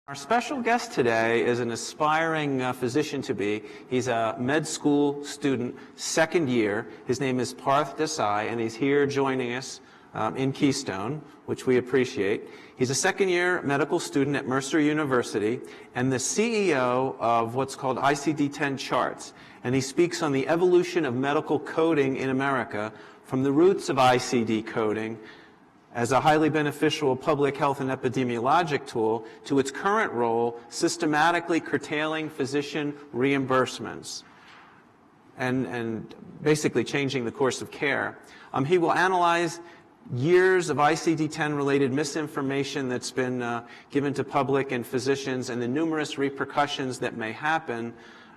Our special guest today is an aspiring physician-to-be. He's a med school student, second year. His name is Parth Desai, and he's here joining us in Keystone, which we appreciate. He's a second-year medical student at Mercer University and the CEO of what's called Icd-10 Charts. And he speaks on the evolution of medical coding in America from the roots of ICD coding as a highly beneficial public health and epidemiologic tool to its current role systematically curtailing physician reimbursements and basically changing the course of care. He will analyze years of ICD-10 related misinformation that's been given to public and physicians and the numerous repercussions that may happen.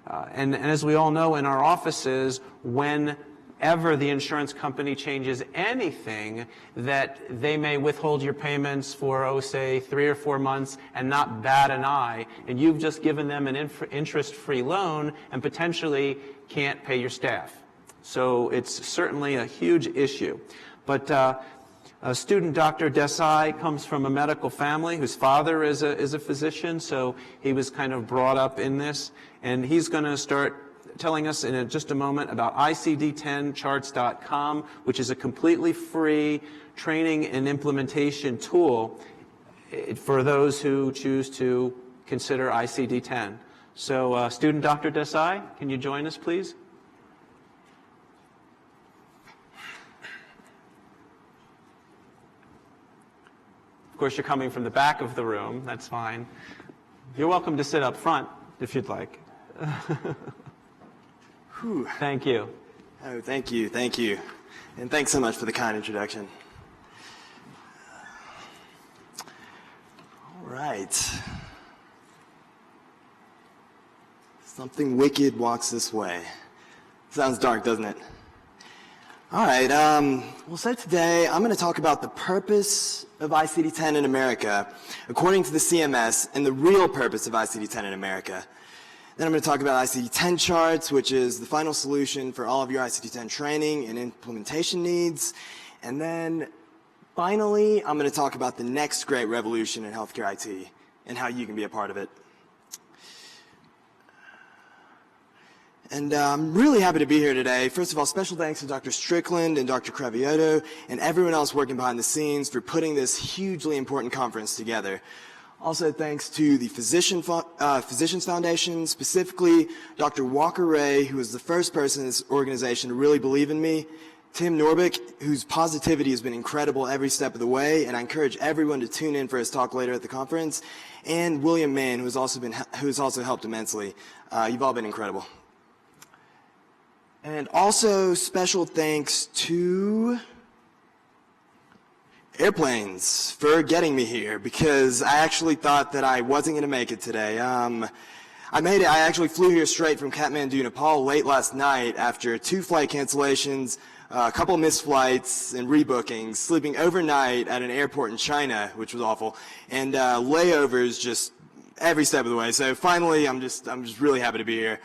And as we all know in our offices, whenever the insurance company changes anything, that they may withhold your payments for, say, 3 or 4 months and not bat an eye, and you've just given them an interest-free loan and potentially can't pay your staff. So it's certainly a huge issue. But student Dr. Desai comes from a medical family whose father is a physician, so he was kind of brought up in this, and he's going to start telling us in just a moment about Icd-10charts.com, which is a completely free training and implementation tool for those who choose to consider ICD-10. So student Dr. Desai, can you join us, please? Of course, you're coming from the back of the room. That's fine. You're welcome to sit up front if you'd like. Whew. Thank you. Oh, thank you. And thanks so much for the kind introduction. All right. Something wicked walks this way. Sounds dark, doesn't it? All right. So today I'm going to talk about the purpose of ICD-10 in America, according to the CMS, and the real purpose of ICD-10 in America. Then I'm going to talk about ICD-10 charts, which is the final solution for all of your ICD-10 training and implementation needs. And then finally, I'm going to talk about the next great revolution in healthcare IT and how you can be a part of it. And I'm really happy to be here today. First of all, special thanks to Dr. Strickland and Dr. Cravioto and everyone else working behind the scenes for putting this hugely important conference together. Also, thanks to the Physicians Foundation, specifically Dr. Walker Ray, who was the first person in this organization to really believe in me, Tim Norbeck, whose positivity has been incredible every step of the way, and I encourage everyone to tune in for his talk later at the conference, and William Mann, who has also helped immensely. You've all been incredible. And also, special thanks to airplanes for getting me here, because I actually thought that I wasn't going to make it today. I made it. I actually flew here straight from Kathmandu, Nepal late last night after 2 flight cancellations, a couple missed flights and rebookings, sleeping overnight at an airport in China, which was awful, and layovers just every step of the way. So finally, I'm just really happy to be here.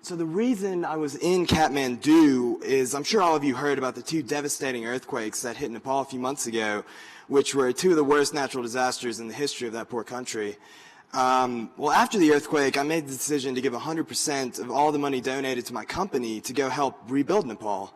So the reason I was in Kathmandu is I'm sure all of you heard about the 2 devastating earthquakes that hit Nepal a few months ago, which were 2 of the worst natural disasters in the history of that poor country. Well, after the earthquake, I made the decision to give 100% of all the money donated to my company to go help rebuild Nepal.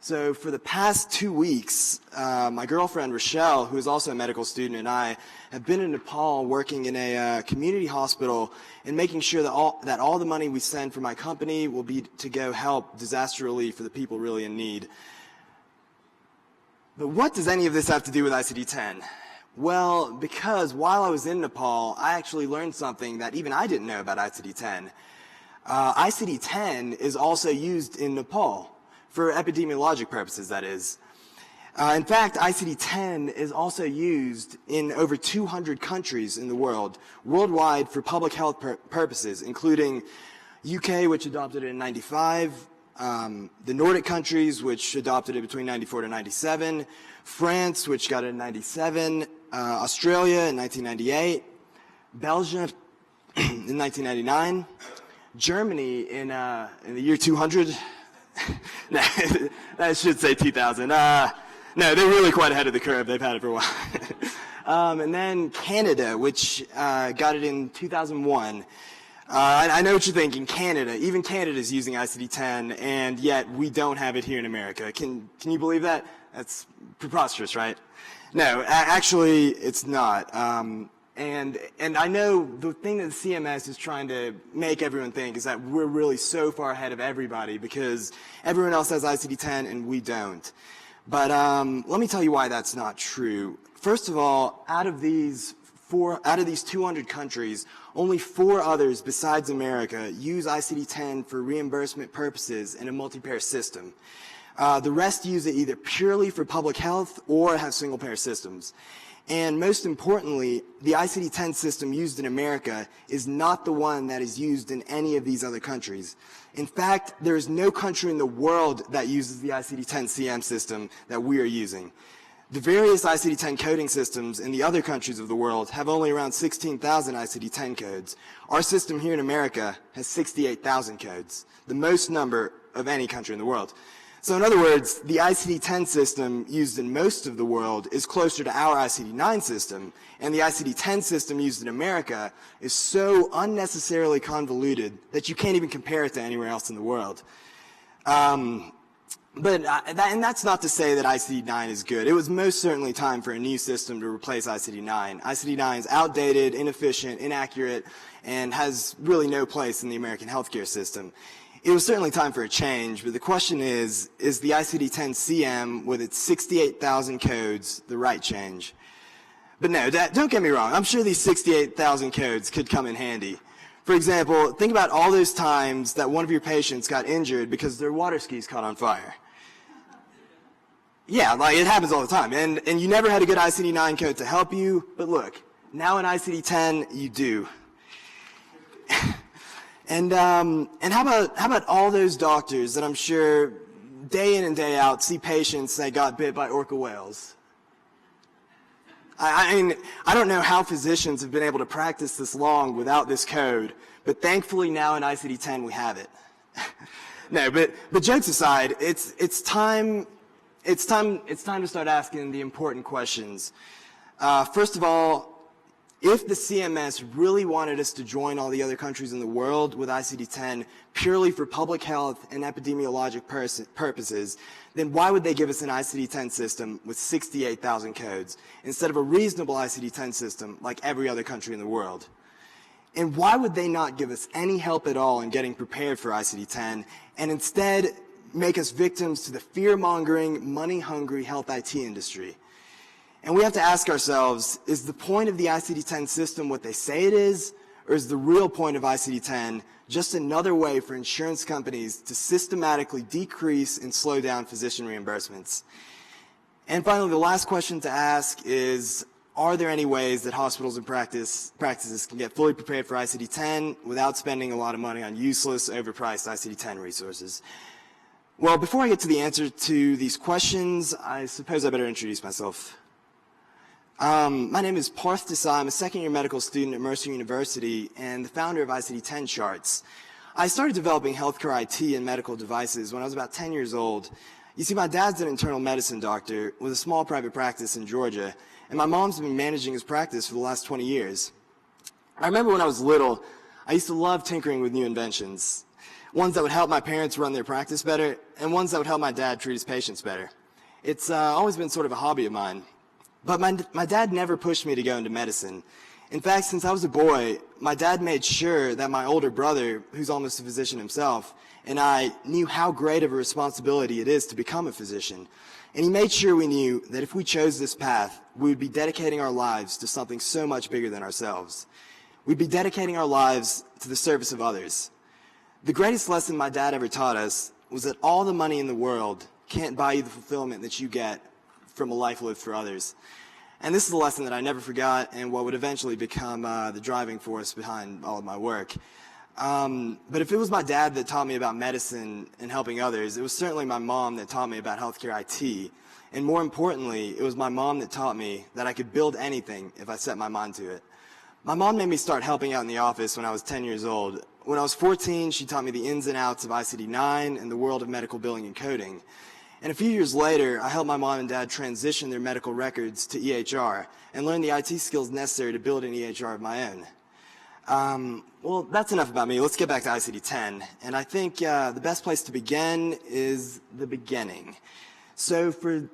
So for the past 2 weeks, my girlfriend Rochelle, who is also a medical student, and I have been in Nepal working in a community hospital and making sure that all the money we send for my company will be to go help disaster relief for the people really in need. But what does any of this have to do with ICD-10? Well, because while I was in Nepal, I actually learned something that even I didn't know about ICD-10. ICD-10 is also used in Nepal. For epidemiologic purposes, that is. In fact, ICD-10 is also used in over 200 countries in the world, worldwide for public health purposes, including UK, which adopted it in 95, the Nordic countries, which adopted it between 94 to 97, France, which got it in 97, Australia in 1998, Belgium in 1999, Germany in the year 200, no, I should say 2000. No, they're really quite ahead of the curve. They've had it for a while. And then Canada, which got it in 2001. I know what you're thinking, Canada. Even Canada is using ICD-10, and yet we don't have it here in America. Can you believe that? That's preposterous, right? No, actually, it's not. And I know the thing that the CMS is trying to make everyone think is that we're really so far ahead of everybody because everyone else has ICD-10 and we don't. But let me tell you why that's not true. First of all, out of these 200 countries, only 4 others besides America use ICD-10 for reimbursement purposes in a multi-payer system. The rest use it either purely for public health or have single-payer systems. And most importantly, the ICD-10 system used in America is not the one that is used in any of these other countries. In fact, there is no country in the world that uses the ICD-10 CM system that we are using. The various ICD-10 coding systems in the other countries of the world have only around 16,000 ICD-10 codes. Our system here in America has 68,000 codes, the most number of any country in the world. So in other words, the ICD-10 system used in most of the world is closer to our ICD-9 system, and the ICD-10 system used in America is so unnecessarily convoluted that you can't even compare it to anywhere else in the world. And that's not to say that ICD-9 is good. It was most certainly time for a new system to replace ICD-9. ICD-9 is outdated, inefficient, inaccurate, and has really no place in the American healthcare system. It was certainly time for a change, but the question is the ICD-10 CM with its 68,000 codes the right change? But no, don't get me wrong. I'm sure these 68,000 codes could come in handy. For example, think about all those times that one of your patients got injured because their water skis caught on fire. Yeah, like it happens all the time. And you never had a good ICD-9 code to help you, but look, now in ICD-10, you do. And how about all those doctors that I'm sure day in and day out see patients that got bit by orca whales? I mean, I don't know how physicians have been able to practice this long without this code, but thankfully now in ICD-10 we have it. No, but jokes aside, it's time to start asking the important questions. First of all, if the CMS really wanted us to join all the other countries in the world with ICD-10 purely for public health and epidemiologic purposes, then why would they give us an ICD-10 system with 68,000 codes instead of a reasonable ICD-10 system like every other country in the world? And why would they not give us any help at all in getting prepared for ICD-10 and instead make us victims to the fear-mongering, money-hungry health IT industry? And we have to ask ourselves, is the point of the ICD-10 system what they say it is, or is the real point of ICD-10 just another way for insurance companies to systematically decrease and slow down physician reimbursements? And finally, the last question to ask is, are there any ways that hospitals and practices can get fully prepared for ICD-10 without spending a lot of money on useless, overpriced ICD-10 resources? Well, before I get to the answer to these questions, I suppose I better introduce myself. My name is Parth Desai. I'm a second-year medical student at Mercer University and the founder of ICD-10 charts. I started developing healthcare IT and medical devices when I was about 10 years old. You see, my dad's an internal medicine doctor with a small private practice in Georgia, and my mom's been managing his practice for the last 20 years. I remember when I was little, I used to love tinkering with new inventions, ones that would help my parents run their practice better, and ones that would help my dad treat his patients better. It's always been sort of a hobby of mine. But my dad never pushed me to go into medicine. In fact, since I was a boy, my dad made sure that my older brother, who's almost a physician himself, and I knew how great of a responsibility it is to become a physician. And he made sure we knew that if we chose this path, we would be dedicating our lives to something so much bigger than ourselves. We'd be dedicating our lives to the service of others. The greatest lesson my dad ever taught us was that all the money in the world can't buy you the fulfillment that you get from a life lived for others. And this is a lesson that I never forgot and what would eventually become the driving force behind all of my work. But if it was my dad that taught me about medicine and helping others, it was certainly my mom that taught me about healthcare IT. And more importantly, it was my mom that taught me that I could build anything if I set my mind to it. My mom made me start helping out in the office when I was 10 years old. When I was 14, she taught me the ins and outs of ICD-9 and the world of medical billing and coding. And a few years later, I helped my mom and dad transition their medical records to EHR and learn the IT skills necessary to build an EHR of my own. Well, that's enough about me. Let's get back to ICD-10. And I think the best place to begin is the beginning. So for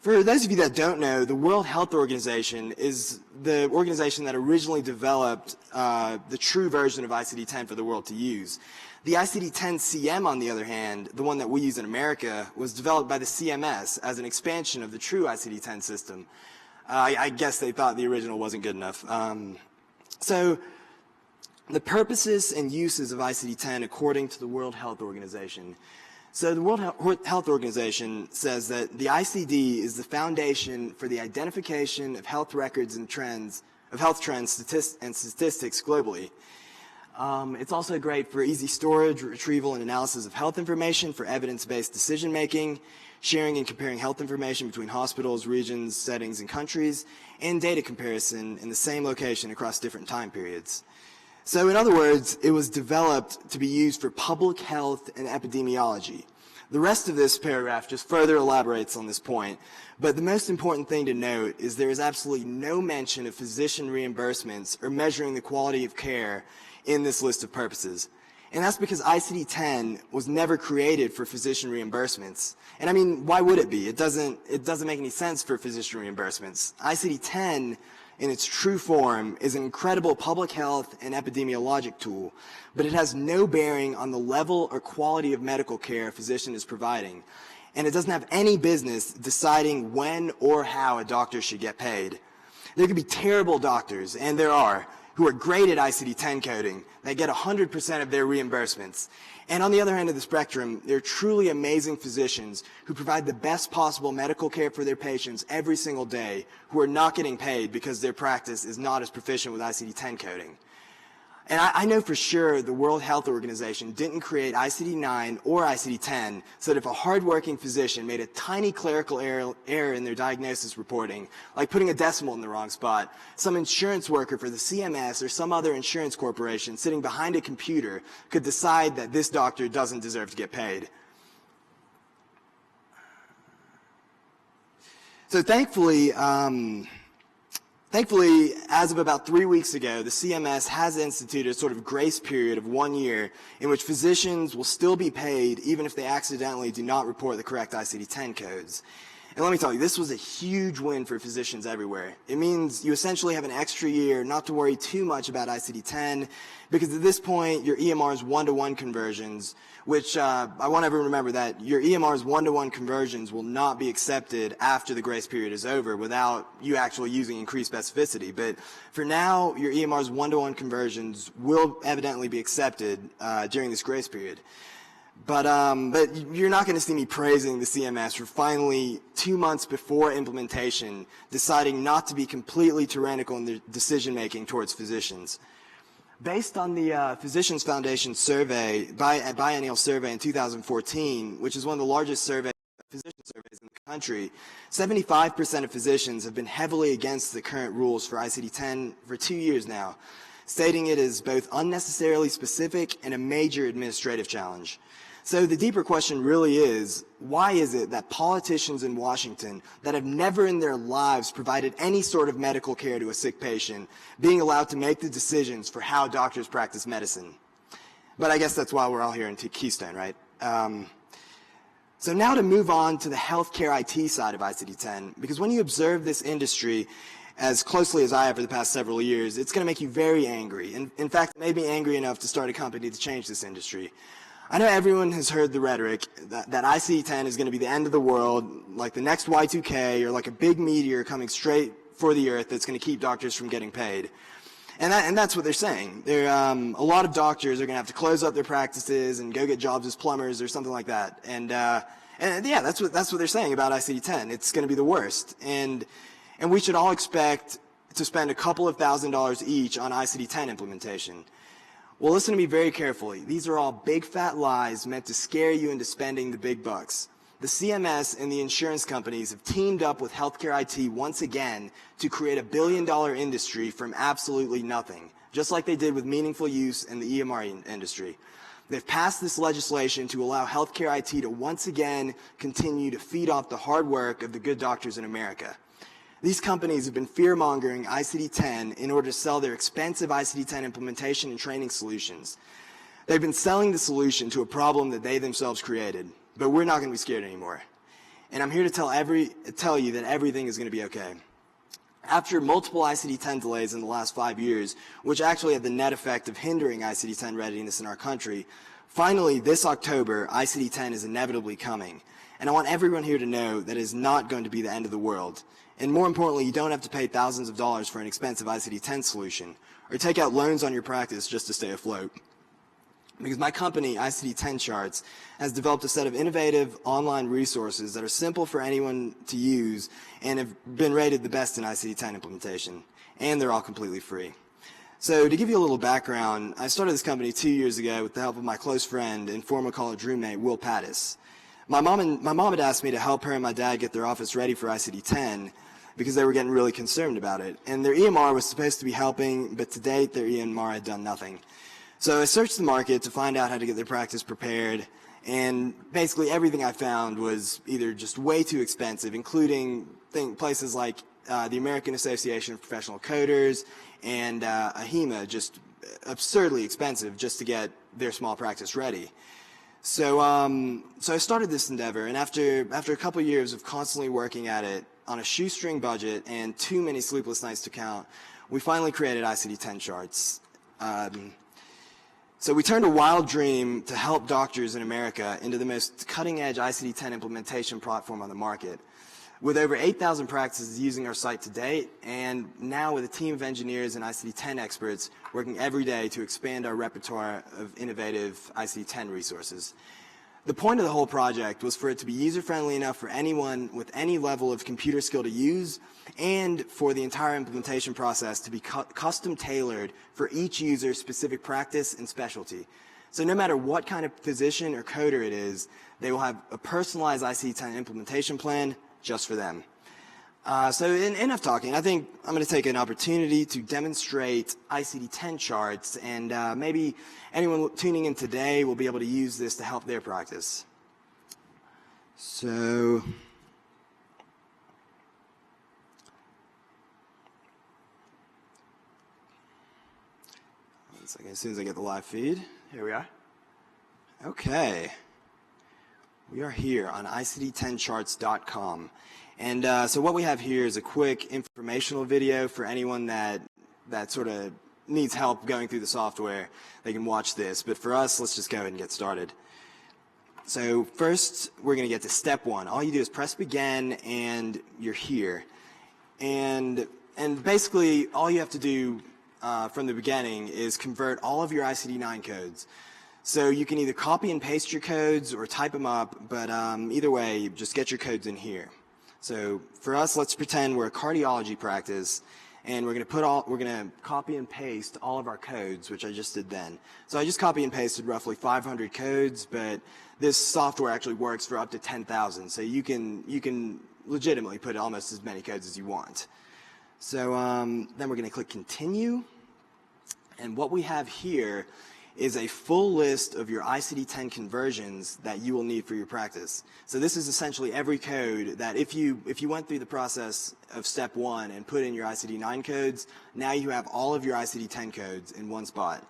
those of you that don't know, the World Health Organization is the organization that originally developed the true version of ICD-10 for the world to use. The ICD-10 CM, on the other hand, the one that we use in America, was developed by the CMS as an expansion of the true ICD-10 system. I guess they thought the original wasn't good enough. So the purposes and uses of ICD-10 according to the World Health Organization. So the World Health Organization says that the ICD is the foundation for the identification of health records and trends, of health trends and statistics globally. It's also great for easy storage, retrieval, and analysis of health information for evidence-based decision-making, sharing and comparing health information between hospitals, regions, settings, and countries, and data comparison in the same location across different time periods. So in other words, it was developed to be used for public health and epidemiology. The rest of this paragraph just further elaborates on this point, but the most important thing to note is there is absolutely no mention of physician reimbursements or measuring the quality of care in this list of purposes. And that's because ICD-10 was never created for physician reimbursements. And I mean, why would it be? It doesn't make any sense for physician reimbursements. ICD-10 in its true form is an incredible public health and epidemiologic tool, but it has no bearing on the level or quality of medical care a physician is providing. And it doesn't have any business deciding when or how a doctor should get paid. There could be terrible doctors, and there are, who are great at ICD-10 coding that get 100% of their reimbursements. And on the other end of the spectrum, there are truly amazing physicians who provide the best possible medical care for their patients every single day who are not getting paid because their practice is not as proficient with ICD-10 coding. And I know for sure the World Health Organization didn't create ICD-9 or ICD-10 so that if a hardworking physician made a tiny clerical error in their diagnosis reporting, like putting a decimal in the wrong spot, some insurance worker for the CMS or some other insurance corporation sitting behind a computer could decide that this doctor doesn't deserve to get paid. So thankfully, as of about 3 weeks ago, the CMS has instituted a sort of grace period of 1 year in which physicians will still be paid even if they accidentally do not report the correct ICD-10 codes. And let me tell you, this was a huge win for physicians everywhere. It means you essentially have an extra year not to worry too much about ICD-10 because at this point, your EMR's one-to-one conversions, which I want everyone to remember that your EMR's one-to-one conversions will not be accepted after the grace period is over without you actually using increased specificity. But for now, your EMR's one-to-one conversions will evidently be accepted during this grace period. But you're not going to see me praising the CMS for finally 2 months before implementation deciding not to be completely tyrannical in their decision-making towards physicians. Based on the Physicians Foundation survey, biennial survey in 2014, which is one of the largest physician surveys in the country, 75% of physicians have been heavily against the current rules for ICD-10 for 2 years now, stating it is both unnecessarily specific and a major administrative challenge. So the deeper question really is, why is it that politicians in Washington that have never in their lives provided any sort of medical care to a sick patient being allowed to make the decisions for how doctors practice medicine? But I guess that's why we're all here in Keystone, right? So now to move on to the healthcare IT side of ICD-10, because when you observe this industry as closely as I have for the past several years, it's going to make you very angry. In fact, it made me angry enough to start a company to change this industry. I know everyone has heard the rhetoric that ICD-10 is going to be the end of the world, like the next Y2K, or like a big meteor coming straight for the earth that's going to keep doctors from getting paid. And that's what they're saying. A lot of doctors are going to have to close up their practices and go get jobs as plumbers or something like that. And yeah, that's what they're saying about ICD-10. It's going to be the worst. And we should all expect to spend a couple of $1,000s each on ICD-10 implementation. Well, listen to me very carefully. These are all big fat lies meant to scare you into spending the big bucks. The CMS and the insurance companies have teamed up with healthcare IT once again to create a billion-dollar industry from absolutely nothing, just like they did with meaningful use in the EMR industry. They've passed this legislation to allow healthcare IT to once again continue to feed off the hard work of the good doctors in America. These companies have been fear-mongering Icd-10 in order to sell their expensive Icd-10 implementation and training solutions. They've been selling the solution to a problem that they themselves created, but we're not going to be scared anymore. And I'm here to tell you that everything is going to be okay. After multiple Icd-10 delays in the last 5 years, which actually had the net effect of hindering Icd-10 readiness in our country, finally this October, Icd-10 is inevitably coming. And I want everyone here to know that it is not going to be the end of the world. And more importantly, you don't have to pay thousands of dollars for an expensive Icd-10 solution, or take out loans on your practice just to stay afloat. Because my company, Icd-10 Charts, has developed a set of innovative online resources that are simple for anyone to use and have been rated the best in Icd-10 implementation. And they're all completely free. So to give you a little background, I started this company 2 years ago with the help of my close friend and former college roommate, Will Pattis. My mom had asked me to help her and my dad get their office ready for Icd-10 because they were getting really concerned about it. And their EMR was supposed to be helping, but to date their EMR had done nothing. So I searched the market to find out how to get their practice prepared, and basically everything I found was either just way too expensive, including places like the American Association of Professional Coders and AHIMA, just absurdly expensive just to get their small practice ready. So I started this endeavor, and after a couple years of constantly working at it on a shoestring budget and too many sleepless nights to count, we finally created Icd-10 Charts. So we turned a wild dream to help doctors in America into the most cutting-edge Icd-10 implementation platform on the market. With over 8,000 practices using our site to date, and now with a team of engineers and Icd-10 experts working every day to expand our repertoire of innovative Icd-10 resources. The point of the whole project was for it to be user-friendly enough for anyone with any level of computer skill to use, and for the entire implementation process to be custom-tailored for each user's specific practice and specialty. So no matter what kind of physician or coder it is, they will have a personalized Icd-10 implementation plan just for them. So enough talking. I think I'm going to take an opportunity to demonstrate Icd-10 Charts, and maybe anyone tuning in today will be able to use this to help their practice. So one second, as soon as I get the live feed. Here we are. Okay. We are here on Icd-10charts.com. And so what we have here is a quick informational video for anyone that sort of needs help going through the software. They can watch this. But for us, let's just go ahead and get started. So first, we're going to get to step one. All you do is press begin, and you're here. And basically, all you have to do from the beginning is convert all of your Icd-9 codes. So you can either copy and paste your codes or type them up, but either way, just get your codes in here. So for us, let's pretend we're a cardiology practice, and we're going to copy and paste all of our codes, which I just did then. So I just copy and pasted roughly 500 codes, but this software actually works for up to 10,000. So you can legitimately put almost as many codes as you want. So then we're going to click continue, and what we have here is a full list of your Icd-10 conversions that you will need for your practice. So this is essentially every code that if you went through the process of step one and put in your Icd-9 codes, now you have all of your Icd-10 codes in one spot.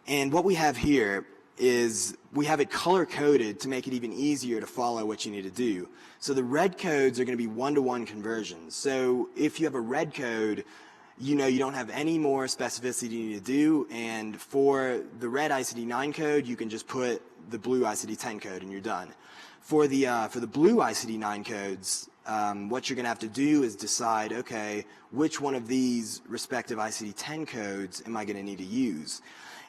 And what we have here is we have it color-coded to make it even easier to follow what you need to do. So the red codes are going to be one-to-one conversions. So if you have a red code, you know you don't have any more specificity you need to do, and for the red Icd-9 code, you can just put the blue Icd-10 code and you're done. For the blue Icd-9 codes, what you're going to have to do is decide, okay, which one of these respective Icd-10 codes am I going to need to use?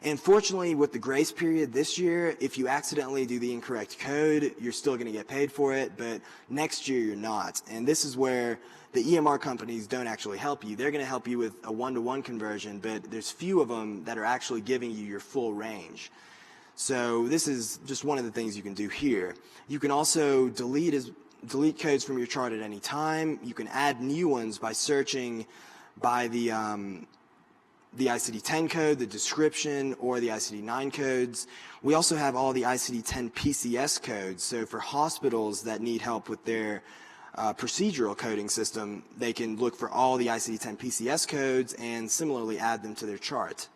And fortunately, with the grace period this year, if you accidentally do the incorrect code, you're still going to get paid for it, but next year you're not. And this is where the EMR companies don't actually help you. They're going to help you with a one-to-one conversion, but there's few of them that are actually giving you your full range. So this is just one of the things you can do here. You can also delete codes from your chart at any time. You can add new ones by searching by the the ICD-10 code, the description, or the ICD-9 codes. We also have all the ICD-10 PCS codes. So for hospitals that need help with their procedural coding system, they can look for all the ICD-10 PCS codes and similarly add them to their chart.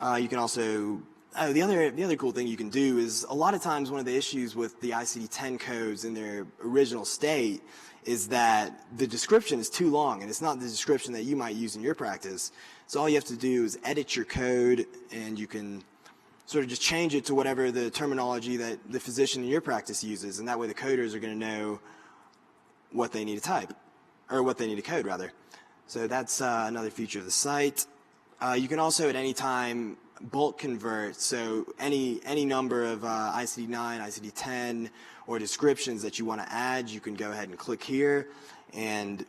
You can also, the other cool thing you can do is a lot of times one of the issues with the ICD-10 codes in their original state is that the description is too long and it's not the description that you might use in your practice. So all you have to do is edit your code and you can sort of just change it to whatever the terminology that the physician in your practice uses, and that way the coders are going to know what they need to type, or what they need to code rather. So that's another feature of the site. You can also at any time bulk convert, so any number of ICD-9, ICD-10, or descriptions that you want to add, you can go ahead and click here and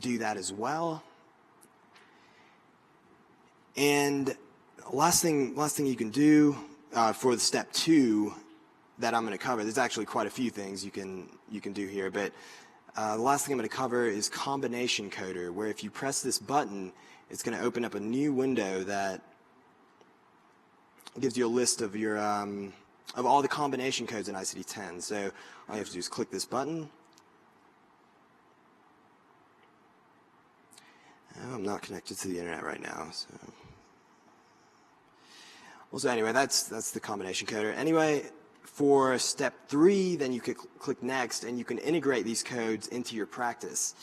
do that as well. And last thing you can do for the step 2 that I'm going to cover, there's actually quite a few things you can do here, but the last thing I'm going to cover is combination coder, where if you press this button, it's going to open up a new window that gives you a list of your of all the combination codes in ICD-10. So all you have to do is click this button. Oh, I'm not connected to the internet right now, so. Well, so anyway, that's the combination coder. Anyway, for step 3, then you could click next, and you can integrate these codes into your practice.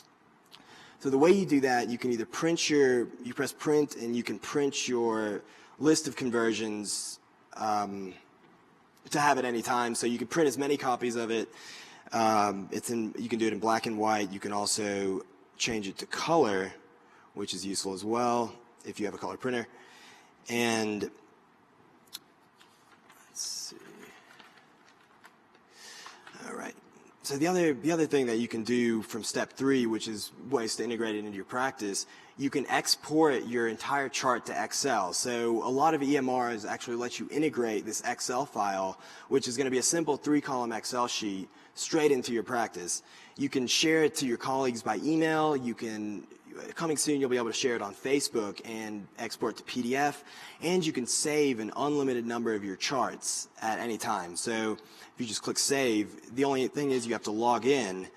So the way you do that, you can either you press print, and you can print your list of conversions to have at any time. So you can print as many copies of it. You can do it in black and white. You can also change it to color, which is useful as well if you have a color printer. And let's see. All right. So the other thing that you can do from step 3, which is ways to integrate it into your practice, you can export your entire chart to Excel. So a lot of EMRs actually let you integrate this Excel file, which is going to be a simple 3-column Excel sheet, straight into your practice. You can share it to your colleagues by email. Coming soon, you'll be able to share it on Facebook and export to PDF, and you can save an unlimited number of your charts at any time. So if you just click save, the only thing is you have to log in.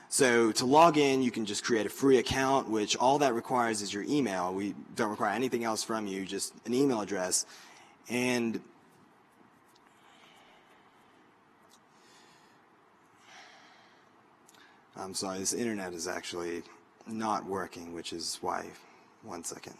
So to log in, you can just create a free account, which all that requires is your email. We don't require anything else from you, just an email address. And I'm sorry, this internet is actually not working, which is why, 1 second.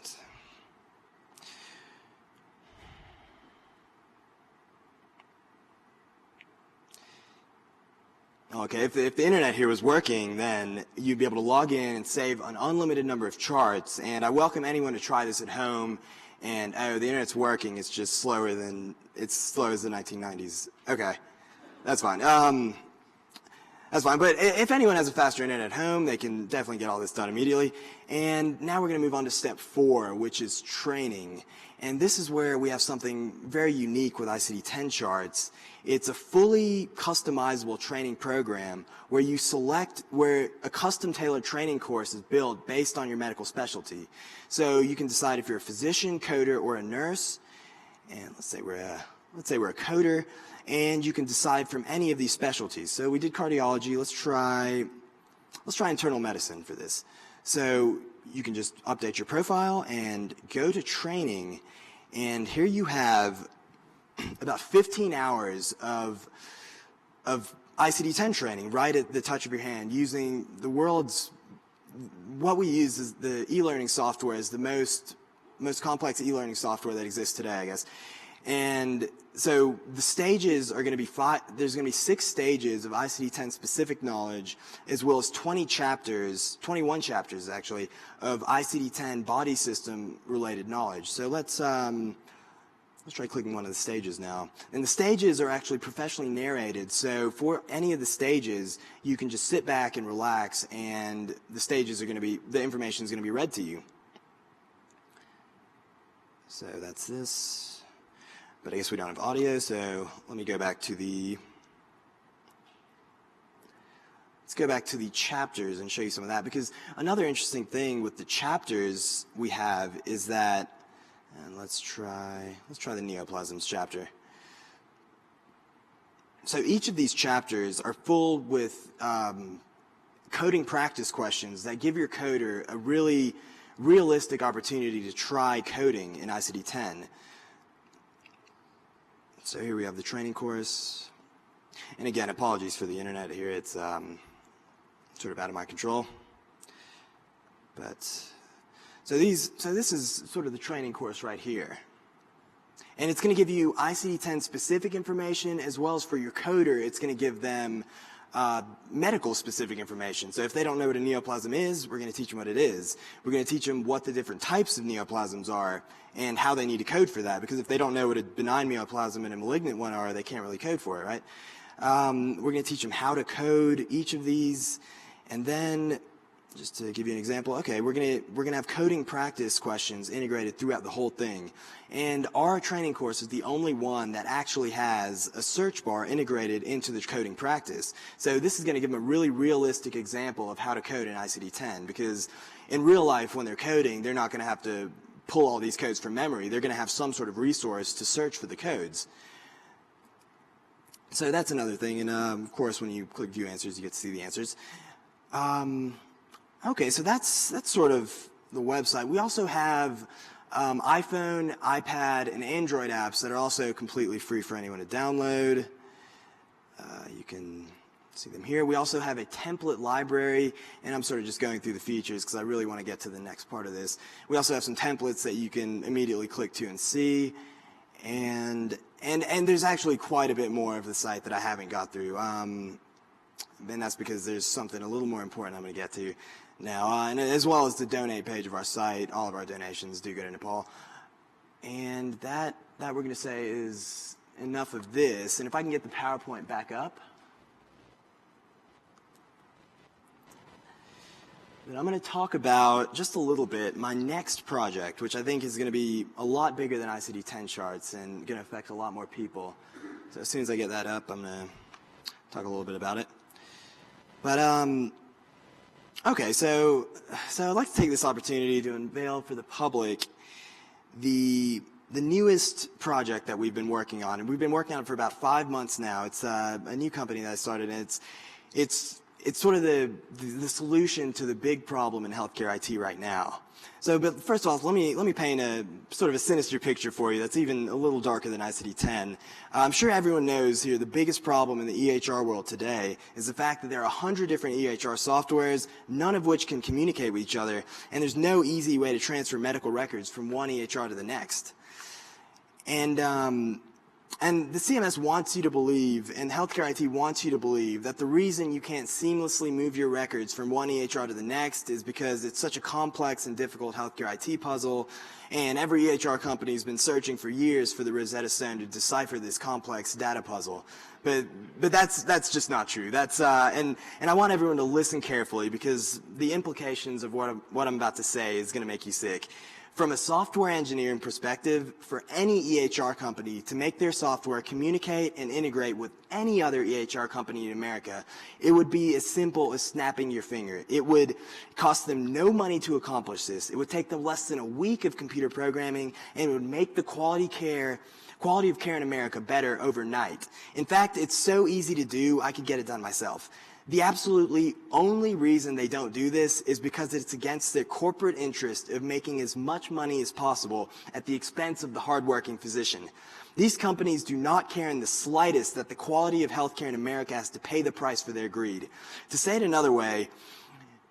Okay, if the internet here was working, then you'd be able to log in and save an unlimited number of charts. And I welcome anyone to try this at home. And oh, the internet's working. It's just slower as the 1990s. Okay, that's fine. That's fine. But if anyone has a faster internet at home, they can definitely get all this done immediately. And now we're going to move on to step 4, which is training. And this is where we have something very unique with ICD-10 charts. It's a fully customizable training program where you select where a custom-tailored training course is built based on your medical specialty. So you can decide if you're a physician, coder, or a nurse. And let's say we're a coder, and you can decide from any of these specialties. So we did cardiology. Let's try internal medicine for this. So you can just update your profile and go to training, and here you have about 15 hours of ICD-10 training right at the touch of your hand, using what we use is the e-learning software is the most complex e-learning software that exists today, I guess. And so the stages are going to be there's going to be 6 stages of ICD-10 specific knowledge, as well as 21 chapters actually, of ICD-10 body system related knowledge. So let's try clicking one of the stages now. And the stages are actually professionally narrated. So for any of the stages, you can just sit back and relax, and the information is going to be read to you. So that's this. But I guess we don't have audio, so let me go back to let's go back to the chapters and show you some of that, because another interesting thing with the chapters we have is that, and let's try the neoplasms chapter. So each of these chapters are full with coding practice questions that give your coder a really realistic opportunity to try coding in Icd-10. So here we have the training course. And again, apologies for the internet here. It's sort of out of my control. But so this is sort of the training course right here. And it's going to give you Icd-10 specific information, as well as for your coder, it's going to give them medical specific information. So if they don't know what a neoplasm is, we're going to teach them what it is. We're going to teach them what the different types of neoplasms are and how they need to code for that. Because if they don't know what a benign neoplasm and a malignant one are, they can't really code for it, right? We're going to teach them how to code each of these. And then, just to give you an example, okay, we're gonna have coding practice questions integrated throughout the whole thing. And our training course is the only one that actually has a search bar integrated into the coding practice. So this is gonna give them a really realistic example of how to code in Icd-10, because in real life, when they're coding, they're not gonna have to pull all these codes from memory. They're gonna have some sort of resource to search for the codes. So that's another thing. And of course, when you click View Answers, you get to see the answers. Okay, so that's sort of the website. We also have iPhone, iPad, and Android apps that are also completely free for anyone to download. You can see them here. We also have a template library, and I'm sort of just going through the features because I really want to get to the next part of this. We also have some templates that you can immediately click to and see. And there's actually quite a bit more of the site that I haven't got through. And that's because there's something a little more important I'm going to get to now. And as well as the donate page of our site, all of our donations do go to Nepal. And that we're going to say is enough of this. And if I can get the PowerPoint back up, then I'm going to talk about just a little bit my next project, which I think is going to be a lot bigger than Icd-10 charts and going to affect a lot more people. So as soon as I get that up, I'm going to talk a little bit about it. But okay, so I'd like to take this opportunity to unveil for the public the newest project that we've been working on, and we've been working on it for about 5 months now. It's a new company that I started, and it's sort of the solution to the big problem in healthcare IT right now. So, but first of all, let me paint a sort of a sinister picture for you that's even a little darker than Icd-10. I'm sure everyone knows here the biggest problem in the EHR world today is the fact that there are 100 different EHR softwares, none of which can communicate with each other, and there's no easy way to transfer medical records from one EHR to the next. And the CMS wants you to believe, and healthcare IT wants you to believe, that the reason you can't seamlessly move your records from one EHR to the next is because it's such a complex and difficult healthcare IT puzzle, and every EHR company has been searching for years for the Rosetta Stone to decipher this complex data puzzle. But that's just not true. That's and I want everyone to listen carefully, because the implications of what I'm about to say is going to make you sick. From a software engineering perspective, for any EHR company to make their software communicate and integrate with any other EHR company in America, it would be as simple as snapping your finger. It would cost them no money to accomplish this. It would take them less than a week of computer programming, and it would make the quality of care in America better overnight. In fact, it's so easy to do, I could get it done myself. The absolutely only reason they don't do this is because it's against their corporate interest of making as much money as possible at the expense of the hardworking physician. These companies do not care in the slightest that the quality of healthcare in America has to pay the price for their greed. To say it another way,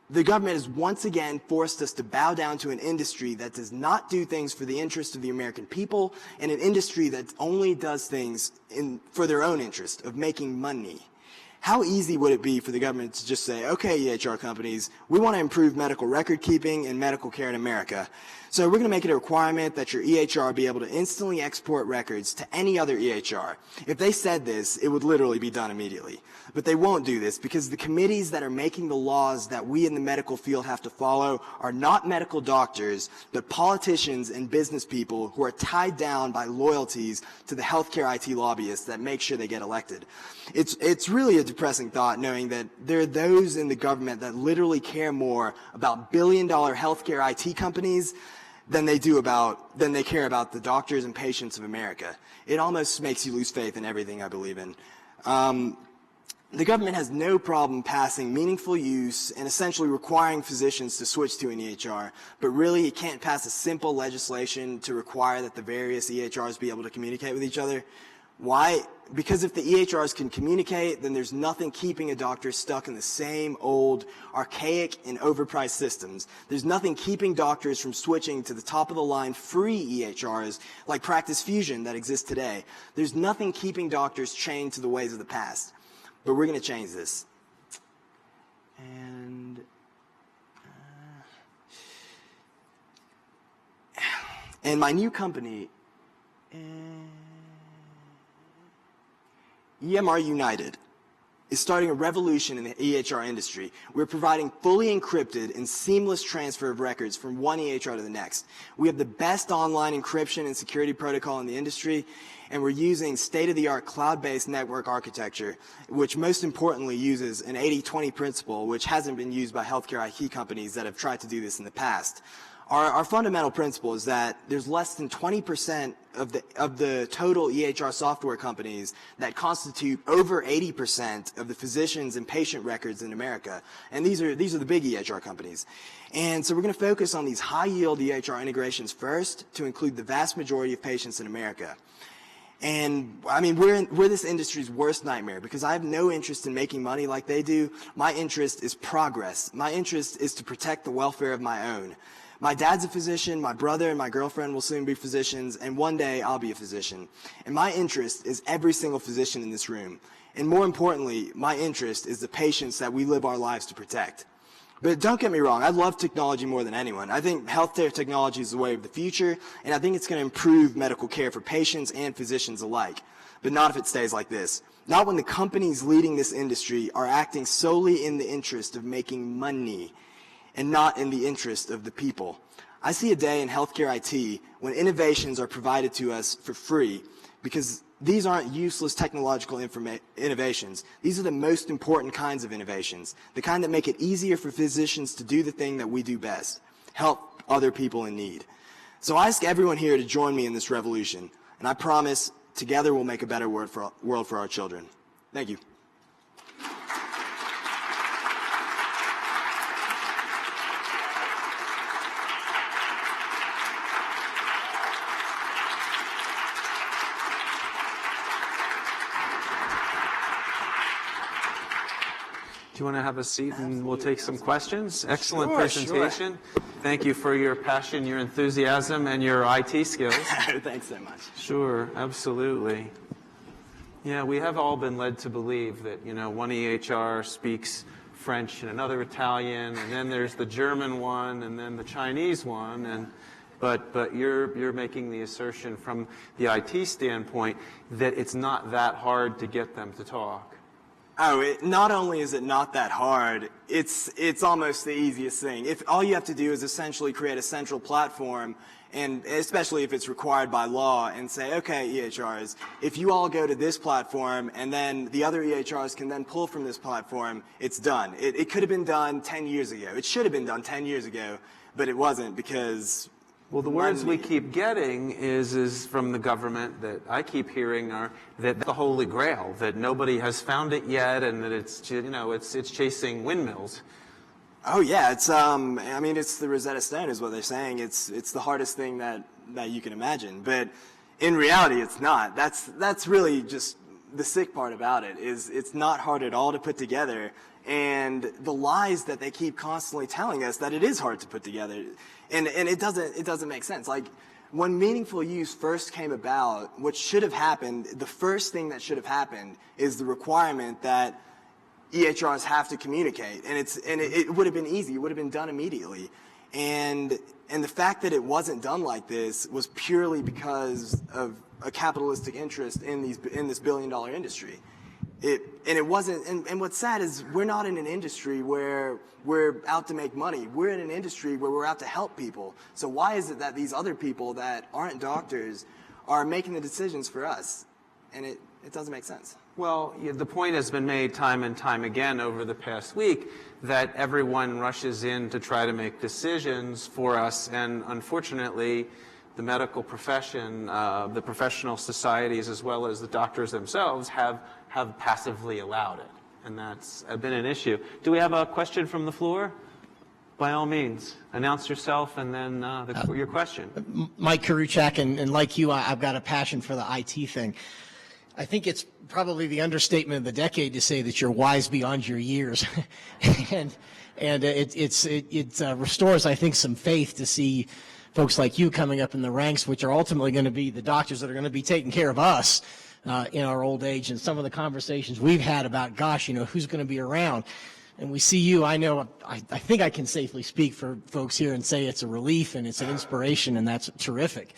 the government has once again forced us to bow down to an industry that does not do things for the interest of the American people, and an industry that only does things for their own interest of making money. How easy would it be for the government to just say, okay, EHR companies, we want to improve medical record keeping and medical care in America. So we're going to make it a requirement that your EHR be able to instantly export records to any other EHR. If they said this, it would literally be done immediately. But they won't do this because the committees that are making the laws that we in the medical field have to follow are not medical doctors, but politicians and business people who are tied down by loyalties to the healthcare IT lobbyists that make sure they get elected. It's really a depressing thought knowing that there are those in the government that literally care more about billion-dollar healthcare IT companies than they care about the doctors and patients of America. It almost makes you lose faith in everything I believe in. The government has no problem passing meaningful use and essentially requiring physicians to switch to an EHR, but really it can't pass a simple legislation to require that the various EHRs be able to communicate with each other. Why? Because if the EHRs can communicate, then there's nothing keeping a doctor stuck in the same old, archaic, and overpriced systems. There's nothing keeping doctors from switching to the top-of-the-line free EHRs like Practice Fusion that exists today. There's nothing keeping doctors chained to the ways of the past. But we're going to change this. And my new company, EMR United, is starting a revolution in the EHR industry. We're providing fully encrypted and seamless transfer of records from one EHR to the next. We have the best online encryption and security protocol in the industry, and we're using state-of-the-art cloud-based network architecture, which most importantly uses an 80-20 principle, which hasn't been used by healthcare IT companies that have tried to do this in the past. Our fundamental principle is that there's less than 20% of the total EHR software companies that constitute over 80% of the physicians and patient records in America. And these are the big EHR companies. And so we're going to focus on these high-yield EHR integrations first to include the vast majority of patients in America. And I mean, we're this industry's worst nightmare because I have no interest in making money like they do. My interest is progress. My interest is to protect the welfare of my own. My dad's a physician, my brother and my girlfriend will soon be physicians, and one day I'll be a physician. And my interest is every single physician in this room. And more importantly, my interest is the patients that we live our lives to protect. But don't get me wrong, I love technology more than anyone. I think healthcare technology is the way of the future, and I think it's going to improve medical care for patients and physicians alike. But not if it stays like this. Not when the companies leading this industry are acting solely in the interest of making money and not in the interest of the people. I see a day in healthcare IT when innovations are provided to us for free because these aren't useless technological innovations. These are the most important kinds of innovations, the kind that make it easier for physicians to do the thing that we do best, help other people in need. So I ask everyone here to join me in this revolution, and I promise together we'll make a better world for our children. Thank you. Do you want to have a seat and we'll take some questions? Excellent Sure, presentation. Sure. Thank you for your passion, your enthusiasm, and your IT skills. Thanks so much. Sure, absolutely. Yeah, we have all been led to believe that, one EHR speaks French and another Italian, and then there's the German one, and then the Chinese one, but you're making the assertion from the IT standpoint that it's not that hard to get them to talk. Oh, not only is it not that hard, it's almost the easiest thing. If all you have to do is essentially create a central platform, and especially if it's required by law, and say, okay, EHRs, if you all go to this platform, and then the other EHRs can then pull from this platform, it's done. It could have been done 10 years ago. It should have been done 10 years ago, but it wasn't because... Well, the words we keep getting is from the government that I keep hearing are that the Holy Grail, that nobody has found it yet, and that it's chasing windmills. Oh yeah, it's the Rosetta Stone is what they're saying. It's the hardest thing that you can imagine, but in reality, it's not. That's really just the sick part about it is it's not hard at all to put together. And the lies that they keep constantly telling us that it is hard to put together. And it doesn't make sense. Like, when meaningful use first came about, what should have happened, the first thing that should have happened is the requirement that EHRs have to communicate. And it would have been easy. It would have been done immediately. And the fact that it wasn't done like this was purely because of a capitalistic interest in this billion-dollar industry. It wasn't, and what's sad is we're not in an industry where we're out to make money. We're in an industry where we're out to help people. So why is it that these other people that aren't doctors are making the decisions for us? And it doesn't make sense. Well, the point has been made time and time again over the past week that everyone rushes in to try to make decisions for us, and unfortunately, the medical profession, the professional societies, as well as the doctors themselves, have passively allowed it, and that's been an issue. Do we have a question from the floor? By all means, announce yourself and then your question. Mike Karuchak, and like you, I've got a passion for the IT thing. I think it's probably the understatement of the decade to say that you're wise beyond your years, and it restores, I think, some faith to see folks like you coming up in the ranks, which are ultimately going to be the doctors that are going to be taking care of us in our old age. And some of the conversations we've had about, gosh, who's going to be around. And we see you, I know, I think I can safely speak for folks here and say it's a relief and it's an inspiration, and that's terrific.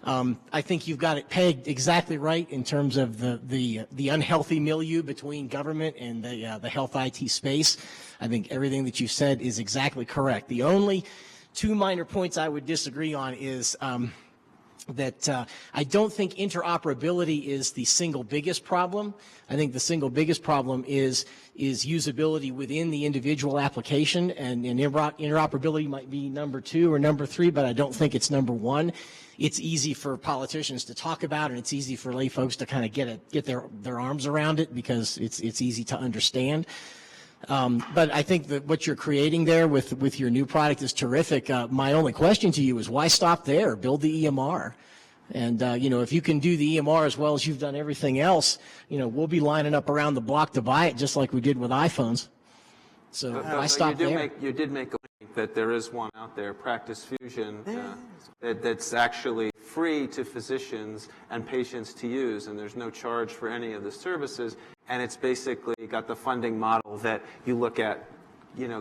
I think you've got it pegged exactly right in terms of the unhealthy milieu between government and the health IT space. I think everything that you said is exactly correct. The only two minor points I would disagree on is that I don't think interoperability is the single biggest problem. I think the single biggest problem is usability within the individual application, and interoperability might be number 2 or number 3, but I don't think it's number 1. It's easy for politicians to talk about, and it's easy for lay folks to kind of get their arms around it because it's easy to understand. But I think that what you're creating there with your new product is terrific. My only question to you is, why stop there? Build the EMR. And, if you can do the EMR as well as you've done everything else, we'll be lining up around the block to buy it just like we did with iPhones. So why stop there? You did make a link that there is one out there, Practice Fusion, that's actually free to physicians and patients to use, and there's no charge for any of the services. And it's basically got the funding model that you look at,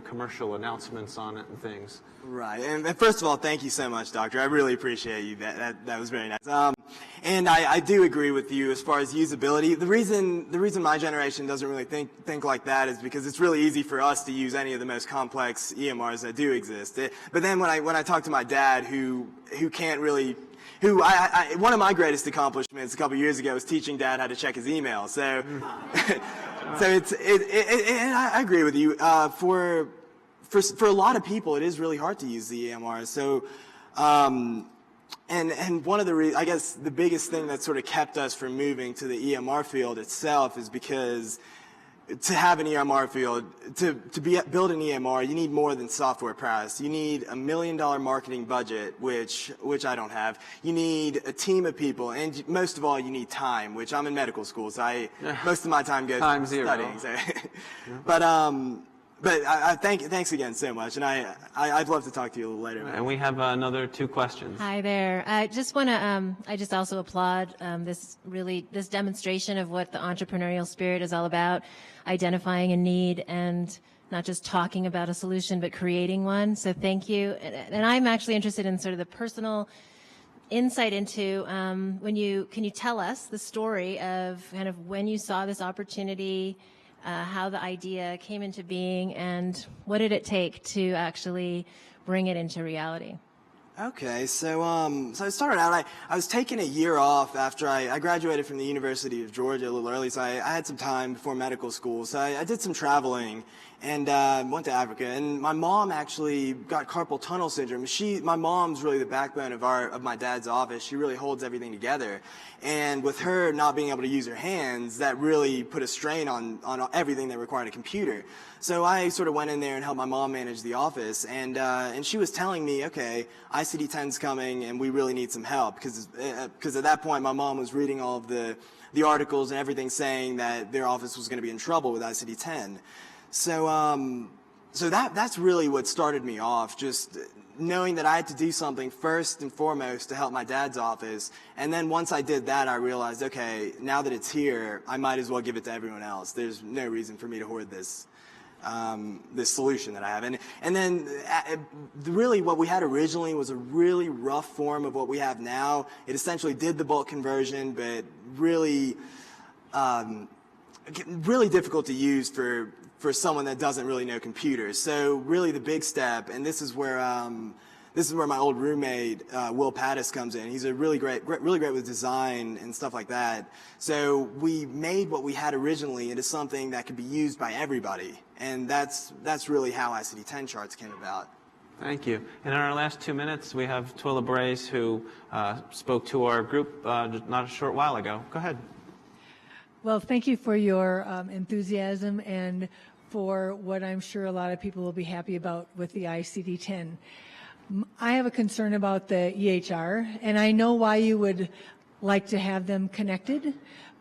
commercial announcements on it and things. Right. And first of all, thank you so much, Doctor. I really appreciate you. That was very nice. And I do agree with you as far as usability. The reason my generation doesn't really think like that is because it's really easy for us to use any of the most complex EMRs that do exist. But then when I talk to my dad, who can't really, one of my greatest accomplishments a couple years ago was teaching Dad how to check his email. So, and I agree with you. For a lot of people, it is really hard to use the EMR. So, and one of the I guess the biggest thing that sort of kept us from moving to the EMR field itself is because to have an EMR field, to build an EMR, you need more than software prowess. You need $1 million marketing budget, which I don't have. You need a team of people, and most of all, you need time, which I'm in medical school, so most of my time goes to studying. So. But thanks again so much, and I'd love to talk to you a little later. And we have another 2 questions. Hi there. I just want to, I just also applaud this demonstration of what the entrepreneurial spirit is all about, identifying a need and not just talking about a solution, but creating one. So thank you. And I'm actually interested in sort of the personal insight into can you tell us the story of kind of when you saw this opportunity, how the idea came into being, and what did it take to actually bring it into reality? Okay, so I started out, I was taking a year off after I graduated from the University of Georgia a little early, so I had some time before medical school. So I did some traveling and went to Africa. And my mom actually got carpal tunnel syndrome. My mom's really the backbone of my dad's office. She really holds everything together. And with her not being able to use her hands, that really put a strain on everything that required a computer. So I sort of went in there and helped my mom manage the office, and she was telling me, okay, Icd-10's coming, and we really need some help, because at that point my mom was reading all of the articles and everything saying that their office was going to be in trouble with Icd-10. So that's really what started me off, just knowing that I had to do something first and foremost to help my dad's office. And then once I did that, I realized, okay, now that it's here, I might as well give it to everyone else. There's no reason for me to hoard this solution that I have. And then really what we had originally was a really rough form of what we have now. It essentially did the bulk conversion, but really difficult to use for someone that doesn't really know computers. So really the big step, and this is where this is where my old roommate, Will Pattis, comes in. He's a really great with design and stuff like that. So we made what we had originally into something that could be used by everybody. And that's really how ICD-10 charts came about. Thank you. And in our last 2 minutes, we have Twila Brace, who spoke to our group not a short while ago. Go ahead. Well, thank you for your enthusiasm and for what I'm sure a lot of people will be happy about with the ICD-10. I have a concern about the EHR, and I know why you would like to have them connected,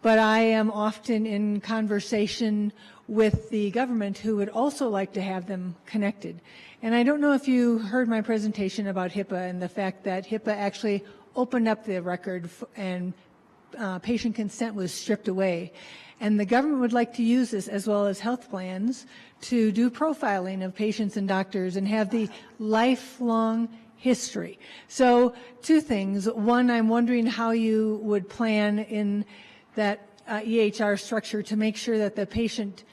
but I am often in conversation with the government who would also like to have them connected. And I don't know if you heard my presentation about HIPAA and the fact that HIPAA actually opened up the record and patient consent was stripped away. And the government would like to use this, as well as health plans, to do profiling of patients and doctors and have the lifelong history. So 2 things. One, I'm wondering how you would plan in that EHR structure to make sure that the patient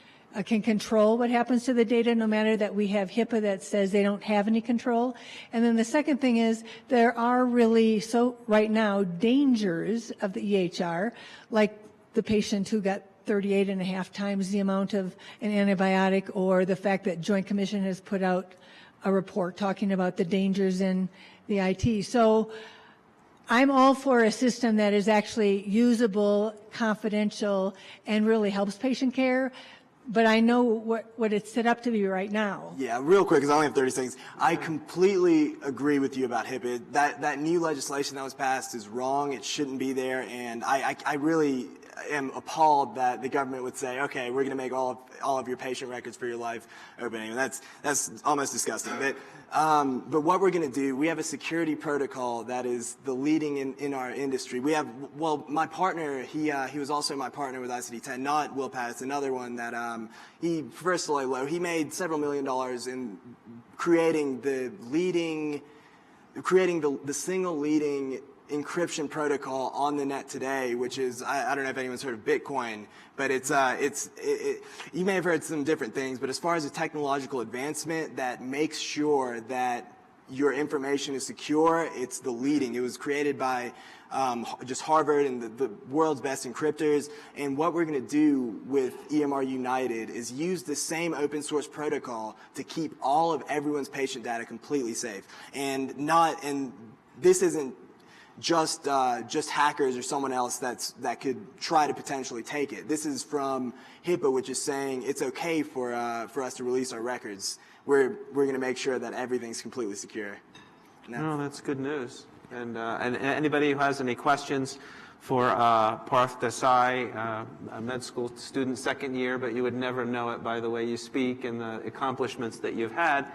can control what happens to the data, no matter that we have HIPAA that says they don't have any control. And then the second thing is there are really, so right now, dangers of the EHR, like the patient who got 38 and a half times the amount of an antibiotic, or the fact that Joint Commission has put out a report talking about the dangers in the IT. So I'm all for a system that is actually usable, confidential, and really helps patient care. But I know what it's set up to be right now. Yeah, real quick, because I only have 30 seconds. I completely agree with you about HIPAA. That new legislation that was passed is wrong. It shouldn't be there. And I really am appalled that the government would say, okay, we're going to make all of your patient records for your life open. And that's almost disgusting. But what we're going to do, we have a security protocol that is the leading in our industry. We have, well, my partner, he was also my partner with ICD-10, not Will Pattis, another one that he made several $1 million in creating the single leading encryption protocol on the net today, which is, I don't know if anyone's heard of Bitcoin, but you may have heard some different things, but as far as a technological advancement that makes sure that your information is secure, it's the leading. It was created by just Harvard and the world's best encryptors. And what we're going to do with EMR United is use the same open source protocol to keep all of everyone's patient data completely safe. And this isn't just hackers or someone else that could try to potentially take it. This is from HIPAA, which is saying it's okay for us to release our records. We're going to make sure that everything's completely secure. No, that's good news. And anybody who has any questions for Parth Desai, a med school student, 2nd year, but you would never know it by the way you speak and the accomplishments that you've had,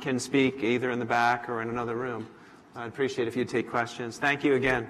can speak either in the back or in another room. I'd appreciate if you'd take questions. Thank you again.